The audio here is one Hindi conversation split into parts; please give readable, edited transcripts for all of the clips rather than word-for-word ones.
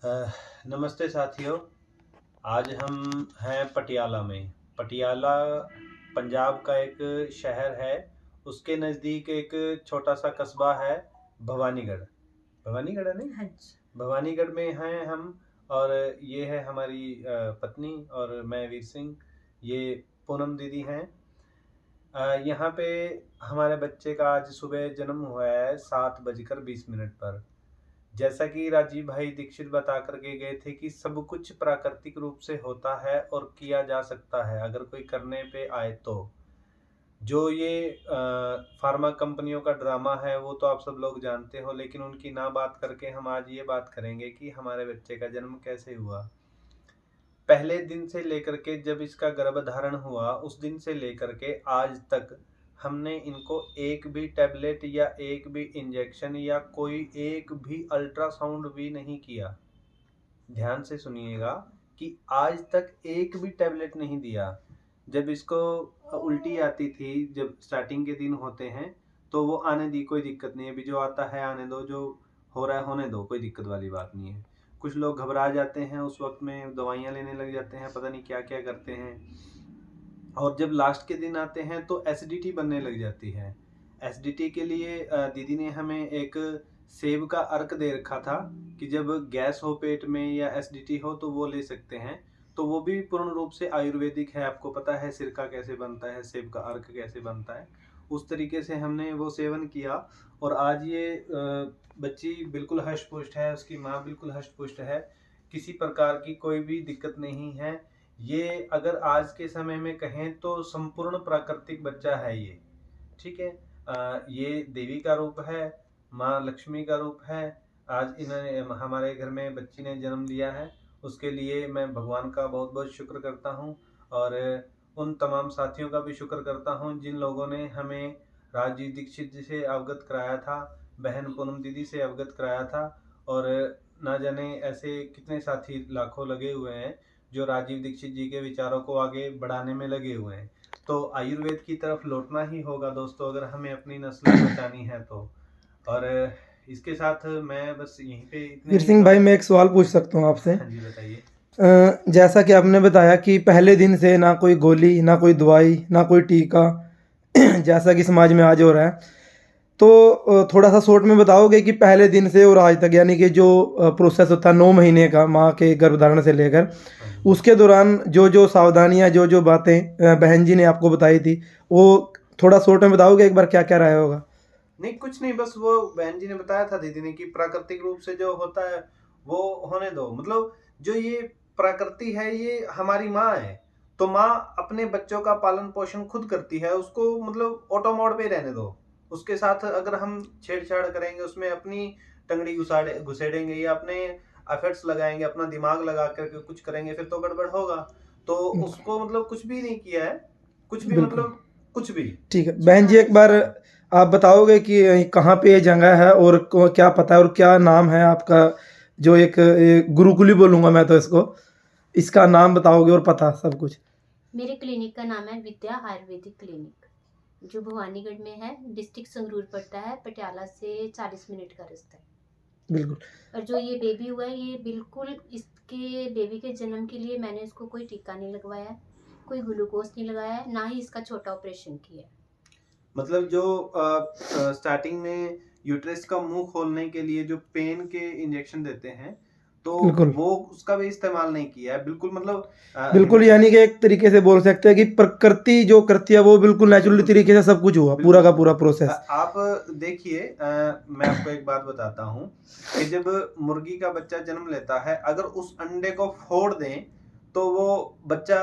अ, नमस्ते साथियों। आज हम हैं पटियाला में। पटियाला पंजाब का एक शहर है। उसके नज़दीक एक छोटा सा कस्बा है भवानीगढ़। भवानीगढ़ है नहीं? हाँ जी। भवानीगढ़ में हैं हम। और ये है हमारी पत्नी और मैं वीर सिंह। ये पूनम दीदी हैं। यहाँ पे हमारे बच्चे का आज सुबह जन्म हुआ है 7:20 पर। जैसा कि राजीव भाई दीक्षित बता करके गए थे कि सब कुछ प्राकृतिक रूप से होता है और किया जा सकता है अगर कोई करने पे आए तो। जो ये फार्मा कंपनियों का ड्रामा है वो तो आप सब लोग जानते हो, लेकिन उनकी ना बात करके हम आज ये बात करेंगे कि हमारे बच्चे का जन्म कैसे हुआ। पहले दिन से लेकर के जब इसका गर्भधारण हुआ उस दिन से लेकर के आज तक हमने इनको एक भी टैबलेट या एक भी इंजेक्शन या कोई एक भी अल्ट्रासाउंड भी नहीं किया। ध्यान से सुनिएगा कि आज तक एक भी टैबलेट नहीं दिया। जब इसको उल्टी आती थी, जब स्टार्टिंग के दिन होते हैं, तो वो आने दी, कोई दिक्कत नहीं है, अभी जो आता है आने दो, जो हो रहा है होने दो, कोई दिक्कत वाली बात नहीं है। कुछ लोग घबरा जाते हैं उस वक्त में, दवाइयाँ लेने लग जाते हैं, पता नहीं क्या क्या करते हैं। और जब लास्ट के दिन आते हैं तो एसिडिटी बनने लग जाती है। एसिडिटी के लिए दीदी ने हमें एक सेब का अर्क दे रखा था कि जब गैस हो पेट में या एसिडिटी हो तो वो ले सकते हैं। तो वो भी पूर्ण रूप से आयुर्वेदिक है। आपको पता है सिरका कैसे बनता है, सेब का अर्क कैसे बनता है, उस तरीके से हमने वो सेवन किया। और आज ये बच्ची बिल्कुल हष्ट पुष्ट है, उसकी माँ बिल्कुल हष्ट पुष्ट है, किसी प्रकार की कोई भी दिक्कत नहीं है। ये अगर आज के समय में कहें तो संपूर्ण प्राकृतिक बच्चा है ये। ठीक है। ये देवी का रूप है, माँ लक्ष्मी का रूप है। आज इन्होंने हमारे घर में बच्ची ने जन्म लिया है, उसके लिए मैं भगवान का बहुत बहुत शुक्र करता हूँ। और उन तमाम साथियों का भी शुक्र करता हूँ जिन लोगों ने हमें राजीव दीक्षित जी से अवगत कराया था, बहन पूनम दीदी से अवगत कराया था। और ना जाने ऐसे कितने साथी लाखों लगे हुए हैं जो राजीव दीक्षित जी के विचारों को आगे बढ़ाने में लगे हुए हैं। तो आयुर्वेद की तरफ लौटना ही होगा दोस्तों, अगर हमें अपनी नस्ल बचानी है तो। और इसके साथ मैं बस यहीं पे इतने वीर ही सिंह भाई, बात। मैं एक सवाल पूछ सकता हूँ आपसे? हाँ जी, बताइए। जैसा कि आपने बताया कि पहले दिन से ना कोई गोली, ना कोई दवाई, ना कोई टीका जैसा कि समाज में आज हो रहा है, तो थोड़ा सा शॉर्ट में बताओगे कि पहले दिन से और आज तक, यानी कि जो प्रोसेस होता है 9 महीने का माँ के गर्भधारण से लेकर, हाँ जी। उसके दौरान जो जो सावधानियाँ, जो जो बातें बहन जी ने आपको बताई थी, वो थोड़ा शॉर्ट में बताओगे एक बार, क्या क्या रहा होगा? नहीं, कुछ नहीं, बस वो बहन जी ने बताया था दीदी ने कि प्राकृतिक रूप से जो होता है वो होने दो। मतलब जो ये प्रकृति है ये हमारी माँ है, तो माँ अपने बच्चों का पालन पोषण खुद करती है, उसको मतलब ऑटो मोड पे रहने दो। उसके साथ अगर हम छेड़छाड़ करेंगे, उसमें अपनी टंगड़ी घुसेड़ेंगे या अपने एफर्ट्स लगाएंगे, अपना दिमाग लगा करके कुछ करेंगे, फिर तो गड़बड़ होगा। तो उसको मतलब कुछ भी नहीं किया है, कुछ भी बिल्कुल। मतलब कुछ भी। ठीक है बहन जी, एक बार आप बताओगे कि कहाँ पे ये जगह है और क्या पता है और क्या नाम है आपका? जो एक गुरुकुली बोलूँगा मैं तो इसको, इसका नाम बताओगे और पता सब कुछ? मेरे क्लिनिक का नाम है विद्या आयुर्वेदिक क्लिनिक, जो भवानीगढ़ में है। डिस्ट्रिक्ट संगरूर पड़ता है, पटियाला से 40 मिनट का रास्ता है। बिल्कुल। और जो ये बेबी हुआ है, ये बिल्कुल इसके बेबी के जन्म के लिए मैंने इसको कोई टीका नहीं लगवाया, कोई ग्लूकोज नहीं लगाया है, ना ही इसका छोटा ऑपरेशन किया। मतलब जो स्टार्टिंग में यूट्रस का मुंह खोलने के लिए जो पेन के इंजेक्शन देते हैं, तो बिल्कुल। वो उसका भी इस्तेमाल नहीं किया है बिल्कुल। मतलब बिल्कुल, यानी कि एक तरीके से बोल सकते हैं कि प्रकृति जो करती है वो बिल्कुल नेचुरली बिल्कुल तरीके से सब कुछ हुआ, पूरा का पूरा प्रोसेस। आप देखिए, मैं आपको एक बात बताता हूँ कि जब मुर्गी का बच्चा जन्म लेता है, अगर उस अंडे को फोड़ दें तो वो बच्चा,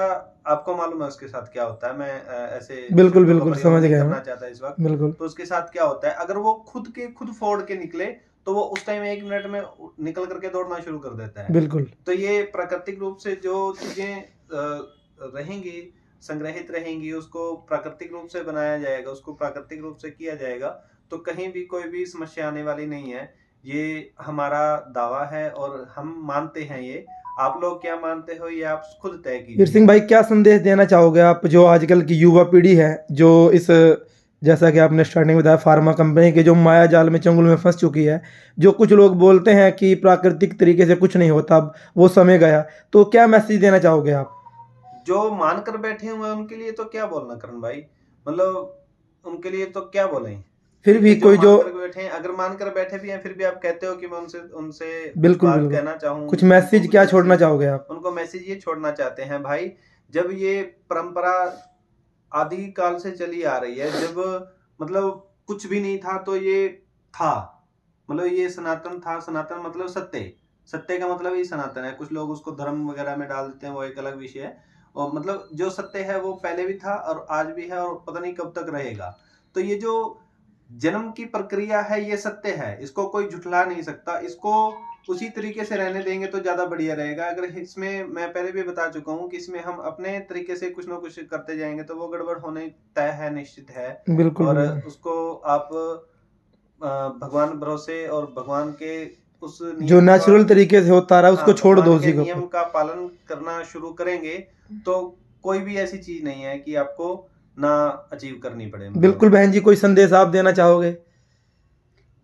आपको मालूम है उसके साथ क्या होता है। मैं ऐसे बिल्कुल शब्दों का बिल्कुल, प्रयोग समझ नहीं गया मैं। करना चाहता इस वक्त। बिल्कुल। तो उसके साथ क्या होता है, अगर वो खुद फोड़ के निकले तो वो उस टाइम 1 मिनट में निकल करके दौड़ना शुरू कर देता है। बिल्कुल। तो ये प्राकृतिक रूप से जो चीजें रहेंगी, संग्रहित रहेंगी, उसको प्राकृतिक रूप से बनाया जाएगा, उसको प्राकृतिक रूप से किया जाएगा, तो कहीं भी कोई भी समस्या आने वाली नहीं है। ये हमारा दावा है और हम मानते हैं ये। आप लोग क्या मानते हो ये आप खुद तय वीर कीजिए। सिंह भाई, क्या संदेश देना चाहोगे आप, जो आजकल की युवा पीढ़ी है, जो इस जैसा कि आपने स्टार्टिंग में बताया, फार्मा कंपनी के जो माया जाल में चंगुल में फंस चुकी है। जो कुछ लोग बोलते हैं कि प्राकृतिक तरीके से कुछ नहीं होता, अब वो समय गया, तो क्या मैसेज देना चाहोगे आप? जो मान कर बैठे हुए हैं उनके लिए तो क्या बोलना करण भाई, मतलब उनके लिए तो क्या बोलें। फिर भी जो कोई जो मान कर बैठे हैं, अगर मान कर बैठे भी हैं फिर भी आप कहते हो कि मैं उनसे उनसे कुछ बिल्कुल बात बिल्कुल, कहना चाहूँ, कुछ उनको मैसेज कुछ क्या छोड़ना मैसेज, चाहोगे आप? उनको मैसेज ये छोड़ना चाहते हैं भाई, जब ये परंपरा आदि काल से चली आ रही है, जब मतलब कुछ भी नहीं था तो ये था, मतलब ये सनातन था। सनातन मतलब सत्य, सत्य का मतलब ही सनातन है। कुछ लोग उसको धर्म वगैरह में डाल देते हैं, वो एक अलग विषय है। और मतलब जो सत्य है वो पहले भी था और आज भी है और पता नहीं कब तक रहेगा। तो ये जो जन्म की प्रक्रिया है ये सत्य है, इसको कोई झुठला नहीं सकता। इसको उसी तरीके से रहने देंगे तो ज्यादा बढ़िया रहेगा। अगर इसमें, मैं पहले भी बता चुका हूँ कि इसमें हम अपने तरीके से कुछ ना कुछ करते जाएंगे तो वो गड़बड़ होने तय है, निश्चित है। बिल्कुल और बिल्कुल, उसको आप भगवान भरोसे और भगवान के उस जो नियम का, नेचुरल तरीके से होता रहा उसको हाँ, छोड़ दो भगवान के उसी के नियम ऊपर। का पालन करना शुरू करेंगे तो कोई भी ऐसी चीज नहीं है कि आपको ना अचीव करनी पड़े, मतलब। बिल्कुल बहन जी, कोई संदेश आप देना चाहोगे?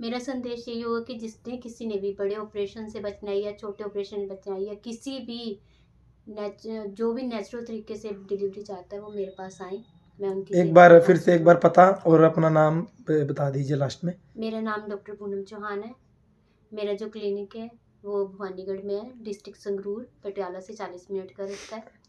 मेरा संदेश यही होगा कि जिसने किसी ने भी बड़े ऑपरेशन से बचना है या छोटे ऑपरेशन से बचना है या किसी भी जो भी नेचुरल तरीके से डिलीवरी चाहता है वो मेरे पास आए, मैं उनकी एक सेवा बार में फिर से हाजिर एक बार हूँ। पता और अपना नाम बता दीजिए लास्ट में। मेरा नाम डॉक्टर पूनम चौहान है। मेरा जो क्लिनिक है वो भवानीगढ़ में है, डिस्ट्रिक्ट संगरूर, पटियाला से 40 मिनट का रास्ता है।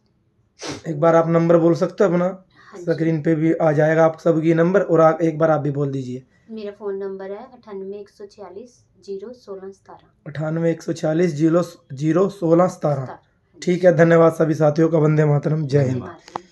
एक बार आप नंबर बोल सकते हो अपना? हाँ जी, स्क्रीन पे भी आ जाएगा आप सबकी नंबर, और एक बार आप भी बोल दीजिए। मेरा फ़ोन नंबर है 98 146 0 16 17। 98 146 0 16 17। 17। ठीक है, धन्यवाद सभी साथियों का। वंदे मातरम, जय वंदे हिंद। मातरम।